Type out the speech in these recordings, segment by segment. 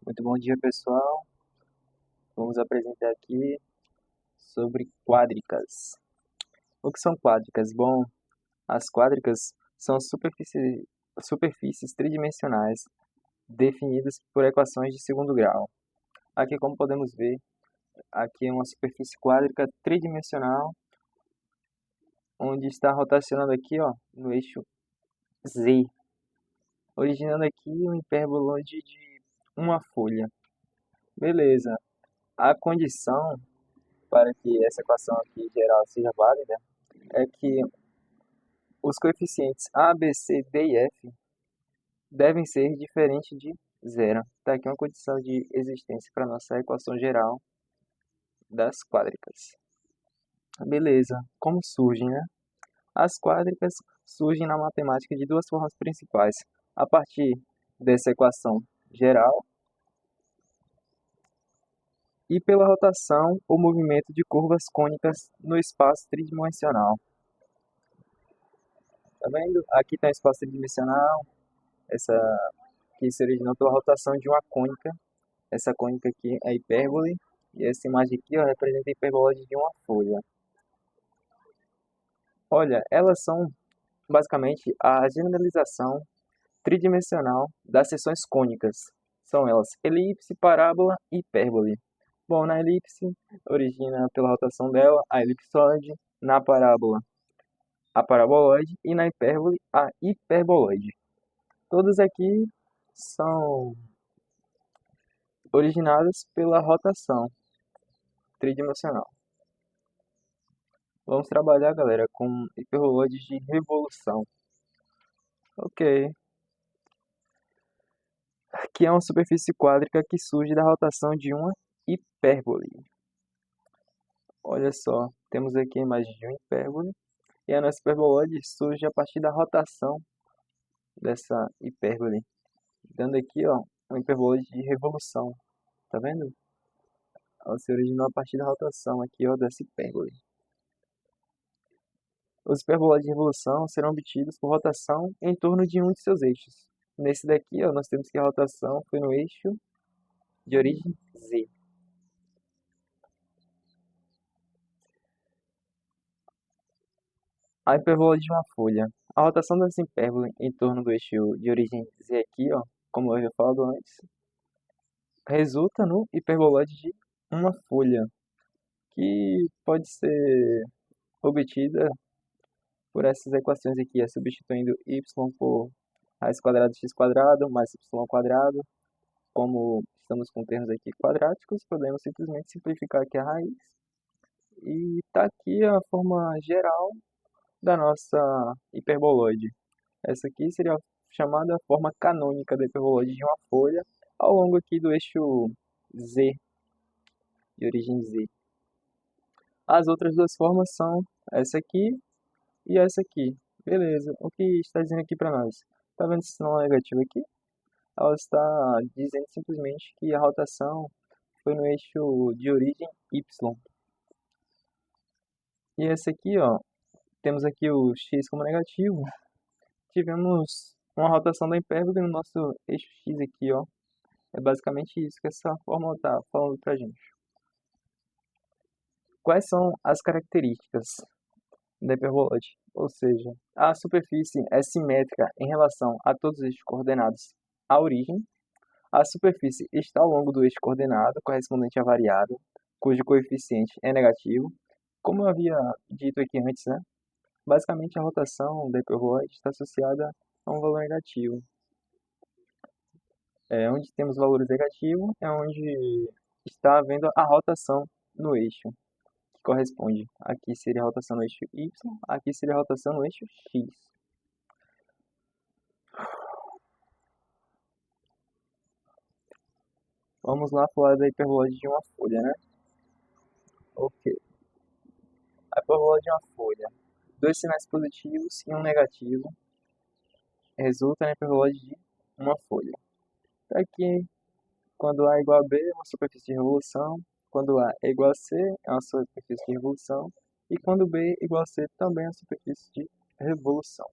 Muito bom dia, pessoal. Vamos apresentar aqui sobre quádricas. O que são quádricas? Bom, as quádricas são superfícies tridimensionais definidas por equações de segundo grau. Aqui, como podemos ver, aqui é uma superfície quádrica tridimensional, onde está rotacionando aqui, ó, no eixo Z, originando aqui um hiperboloide de uma folha. Beleza. A condição para que essa equação aqui geral seja válida é que os coeficientes A, B, C, D e F devem ser diferentes de zero. Está aqui uma condição de existência para a nossa equação geral das quádricas. Beleza, como surgem, né? As quádricas surgem na matemática de duas formas principais. A partir dessa equação geral e pela rotação ou movimento de curvas cônicas no espaço tridimensional. Tá vendo? Aqui está o espaço tridimensional, essa que se originou pela rotação de uma cônica. Essa cônica aqui é a hipérbole, e essa imagem aqui ó, representa a hiperboloide de uma folha. Olha, elas são basicamente a generalização tridimensional das seções cônicas. São elas elipse, parábola e hipérbole. Bom, na elipse origina pela rotação dela a elipsoide, na parábola a paraboloide e na hipérbole a hiperboloide. Todas aqui são originadas pela rotação tridimensional. Vamos trabalhar, galera, com hiperboloides de revolução. Ok. Aqui é uma superfície quádrica que surge da rotação de uma hipérbole. Olha só, temos aqui a imagem de uma hipérbole. E a nossa hiperboloide surge a partir da rotação dessa hipérbole. Dando aqui, ó, uma hiperboloide de revolução. Tá vendo? Ela se originou a partir da rotação aqui, ó, dessa hipérbole. Os hiperboloides de revolução serão obtidos por rotação em torno de um de seus eixos. Nesse daqui, ó, nós temos que a rotação foi no eixo de origem Z. A hiperboloide de uma folha. A rotação dessa hipérbole em torno do eixo de origem Z aqui, ó, como eu havia falado antes, resulta no hiperboloide de uma folha, que pode ser obtida por essas equações aqui, substituindo y por raiz quadrada de x quadrado mais y quadrado. Como estamos com termos aqui quadráticos, podemos simplesmente simplificar aqui a raiz. E está aqui a forma geral da nossa hiperboloide. Essa aqui seria a chamada forma canônica da hiperboloide de uma folha ao longo aqui do eixo Z, de origem Z. As outras duas formas são essa aqui e essa aqui. Beleza, o que está dizendo aqui para nós? Está vendo esse sinal negativo aqui? Ela está dizendo simplesmente que a rotação foi no eixo de origem Y. E essa aqui, ó, temos aqui o x como negativo. Tivemos uma rotação da hipérbole no nosso eixo x aqui, ó. É basicamente isso que essa fórmula está falando pra gente. Quais são as características da hiperboloide? Ou seja, a superfície é simétrica em relação a todos os eixos coordenados à origem. A superfície está ao longo do eixo coordenado correspondente à variável, cujo coeficiente é negativo. Como eu havia dito aqui antes, né? Basicamente a rotação da hiperboloide está associada a um valor negativo. Onde temos valores negativos é onde está havendo a rotação no eixo, que corresponde. Aqui seria a rotação no eixo Y, aqui seria a rotação no eixo X. Vamos lá falar da hiperboloide de uma folha, né? Ok. A hiperboloide de uma folha. Dois sinais positivos e um negativo resulta na hiperboloide de uma folha. Tá aqui, quando A é igual a B, é uma superfície de revolução. Quando A é igual a C, é uma superfície de revolução. E quando B é igual a C, também é uma superfície de revolução.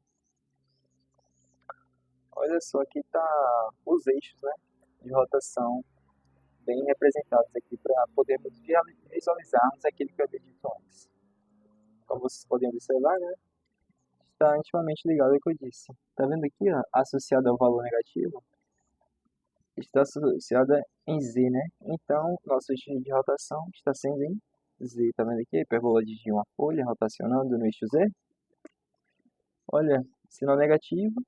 Olha só, aqui está os eixos, né, de rotação bem representados aqui para podermos visualizarmos aquilo que eu havia dito antes. Como vocês podem observar, né, está intimamente ligado ao que eu disse. Está vendo aqui, ó, associado ao valor negativo, está associada em z, né? Então, nosso eixo de rotação está sendo em z. Está vendo aqui? A hipérbola de uma folha rotacionando no eixo z. Olha, sinal negativo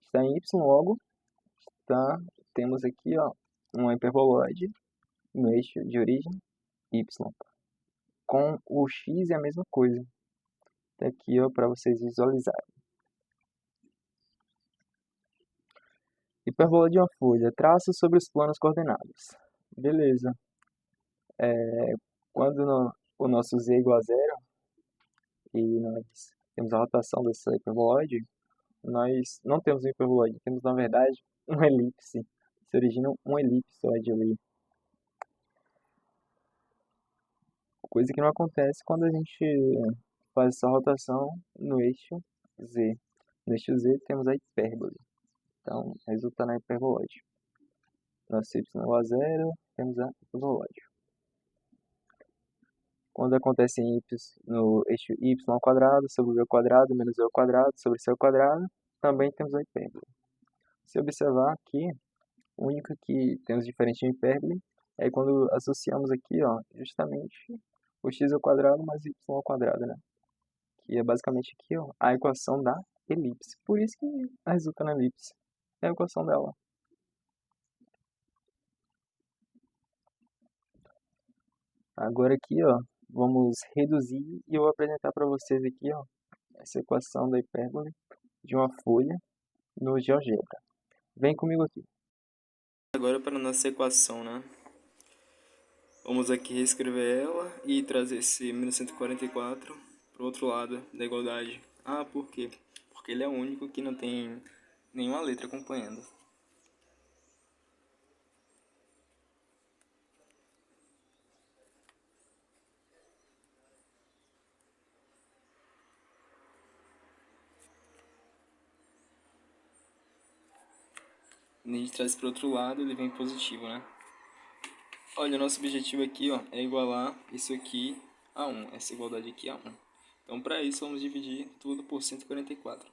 está em y, logo tá, temos aqui, ó, uma hiperboloide no eixo de origem y. Com o x é a mesma coisa. Tá aqui, ó, para vocês visualizarem. Hipérbola de uma folha. Traço sobre os planos coordenados. Beleza. Quando o nosso z é igual a zero e nós temos a rotação dessa hiperboloide, nós não temos um hiperboloide, temos, na verdade, uma elipse. Se origina uma elipsoide ali. Coisa que não acontece quando a gente faz essa rotação no eixo z. No eixo z temos a hipérbole. Então, resulta na hiperboloide. Nosso y é igual a zero, temos a hiperboloide. Quando acontece em no eixo y ao quadrado sobre v ao quadrado menos v ao quadrado sobre c ao quadrado, também temos a hipérbole. Se observar aqui, o único que temos diferente em hipérbole é quando associamos aqui, ó, justamente o x ao quadrado mais y ao quadrado, né? Que é basicamente aqui, ó, a equação da elipse. Por isso que resulta na elipse. É a equação dela. Agora aqui, ó, vamos reduzir e eu vou apresentar para vocês aqui, ó, essa equação da hipérbole de uma folha no GeoGebra. Vem comigo aqui. Agora para a nossa equação, né? Vamos aqui reescrever ela e trazer esse 1144 para o outro lado da igualdade. Ah, por quê? Porque ele é o único que não tem nenhuma letra acompanhando. E a gente traz para o outro lado, ele vem positivo, né? Olha, o nosso objetivo aqui, ó, é igualar isso aqui a 1, essa igualdade aqui a 1. Então, para isso, vamos dividir tudo por 144.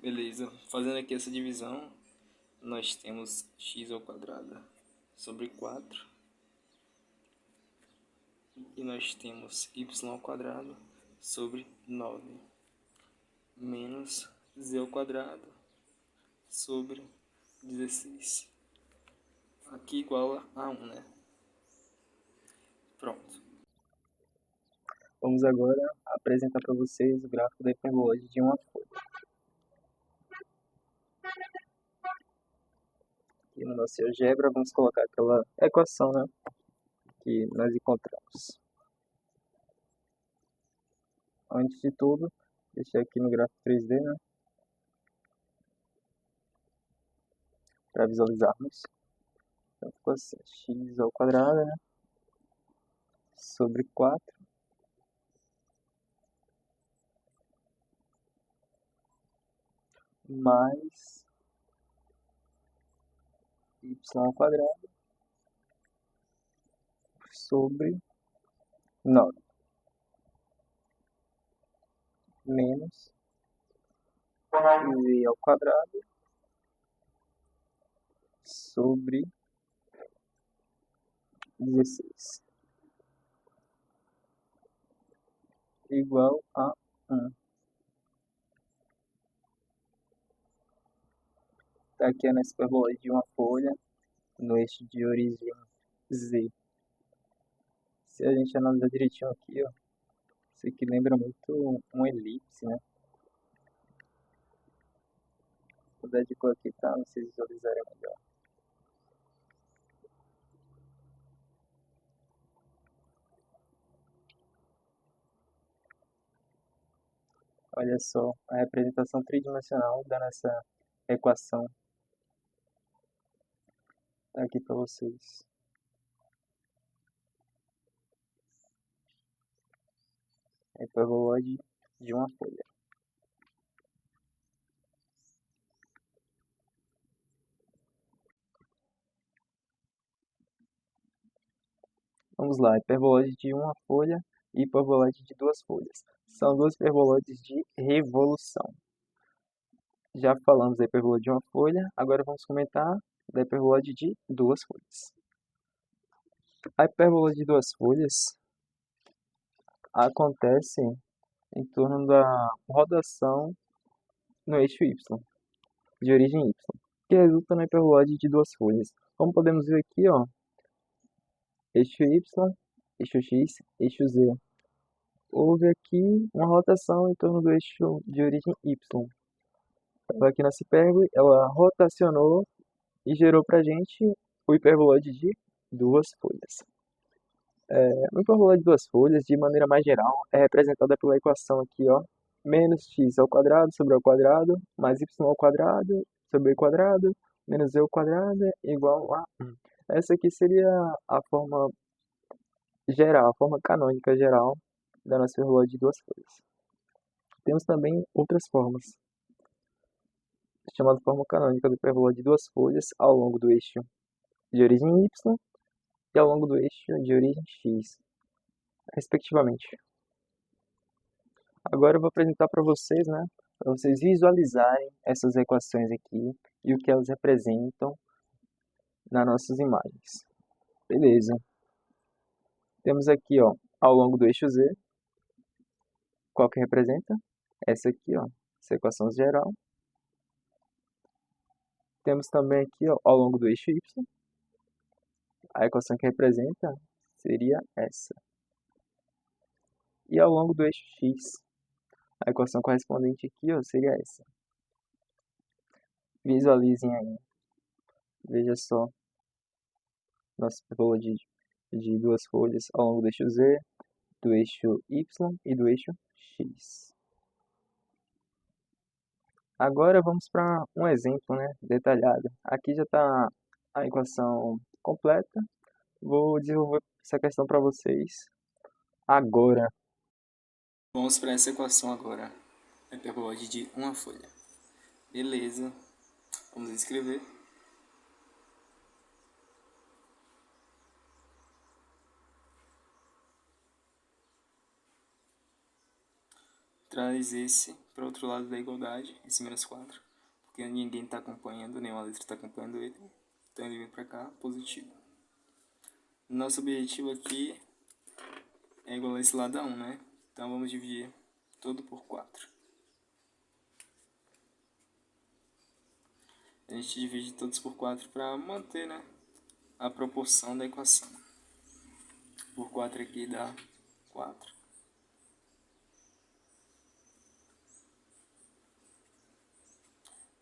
Beleza, fazendo aqui essa divisão, nós temos x ao quadrado sobre 4. E nós temos y ao quadrado sobre 9 menos z ao quadrado sobre 16. Aqui igual a 1, né? Pronto. Vamos agora apresentar para vocês o gráfico da hiperboloide de uma folha. Aqui no nosso GeoGebra vamos colocar aquela equação, né, que nós encontramos. Antes de tudo, deixar aqui no gráfico 3D, né, para visualizarmos. Então ficou assim, x ao quadrado, né, sobre 4 mais y ao quadrado sobre 9 menos v ao quadrado sobre 16 igual a 1. Tá aqui a nossa hiperboloide de uma folha no eixo de origem z. Se a gente analisar direitinho aqui, ó, isso aqui lembra muito uma elipse, né? Vou dar de cor aqui para vocês visualizarem melhor. Olha só a representação tridimensional da nossa equação. Tá aqui para vocês. a hiperboloide de uma folha. Vamos lá, hiperboloide de uma folha e hiperboloide de duas folhas. São duas hiperboloides de revolução. Já falamos da hiperboloide de uma folha, agora vamos comentar da hiperboloide de duas folhas. A hipérbole de duas folhas acontece em torno da rotação no eixo y, de origem y, que resulta na hiperboloide de duas folhas. Como podemos ver aqui, ó, eixo y, eixo x, eixo z. Houve aqui uma rotação em torno do eixo de origem y. Então, aqui nessa hipérbole, ela rotacionou e gerou para a gente o hiperboloide de duas folhas. O hiperboloide de duas folhas, de maneira mais geral, é representada pela equação aqui, ó, menos x ao quadrado sobre ao quadrado, mais y ao quadrado sobre o quadrado, menos z ao quadrado igual a 1. Essa aqui seria a forma geral, a forma canônica geral da nossa hiperboloide de duas folhas. Temos também outras formas, chamada forma canônica do hiperboloide de duas folhas ao longo do eixo de origem y e ao longo do eixo de origem x, respectivamente. Agora eu vou apresentar para vocês, né, para vocês visualizarem essas equações aqui e o que elas representam nas nossas imagens. Beleza. Temos aqui, ó, ao longo do eixo z, qual que representa? Essa aqui, ó, essa equação geral. Temos também aqui, ó, ao longo do eixo y, a equação que representa seria essa. E ao longo do eixo x, a equação correspondente aqui, ó, seria essa. Visualizem aí. Veja só. Nossa hiperboloide de duas folhas ao longo do eixo z, do eixo y e do eixo x. Agora vamos para um exemplo, né, detalhado. Aqui já está a equação completa. Vou desenvolver essa questão para vocês agora. Vamos para essa equação agora. A hiperboloide de uma folha. Beleza. Vamos escrever. Traz esse para o outro lado da igualdade, esse menos 4, porque ninguém está acompanhando, nenhuma letra está acompanhando ele. Então ele vem para cá, positivo. Nosso objetivo aqui é igualar esse lado a 1, né? Então vamos dividir todo por 4. A gente divide todos por 4 para manter, né, a proporção da equação. Por 4 aqui dá 4.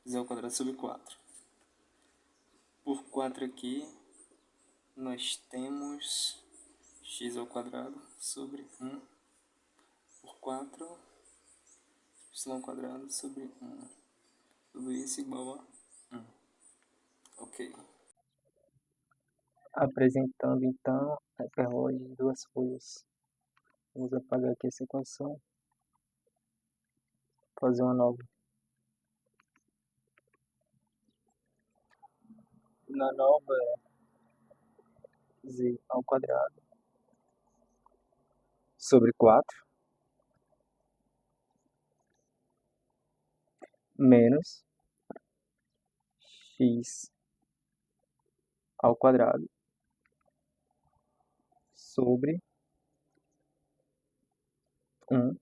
Z ao quadrado sobre 4. Por 4 aqui, nós temos x ao quadrado sobre 1 por 4, y ao quadrado sobre 1. Tudo isso igual a 1. Ok. Apresentando então a hiperboloide de duas folhas. Vamos apagar aqui essa equação. Fazer uma nova. Na nova é z ao quadrado sobre 4 menos x ao quadrado sobre 1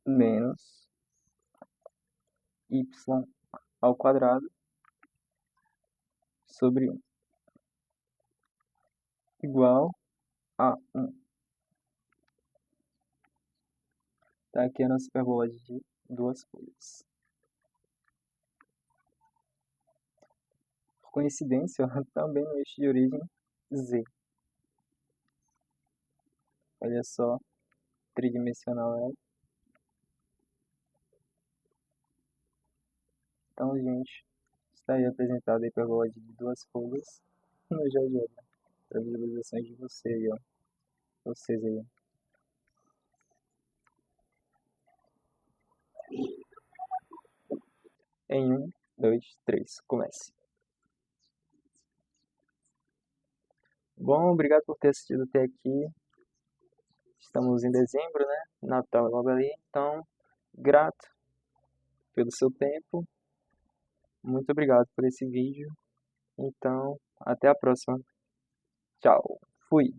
menos y ao quadrado sobre 1 igual a 1. Tá aqui a nossa hiperboloide de duas folhas. Por coincidência, também no eixo de origem z. Olha só, tridimensional é. Então, gente, está aí apresentada a hiperboloide de duas folhas no GeoGebra. para visualizações de vocês aí. Em 1, 2, 3, comece. Bom, obrigado por ter assistido até aqui. Estamos em dezembro, né? Natal é logo ali, então, grato pelo seu tempo. Muito obrigado por esse vídeo. Então, até a próxima. Tchau. Fui.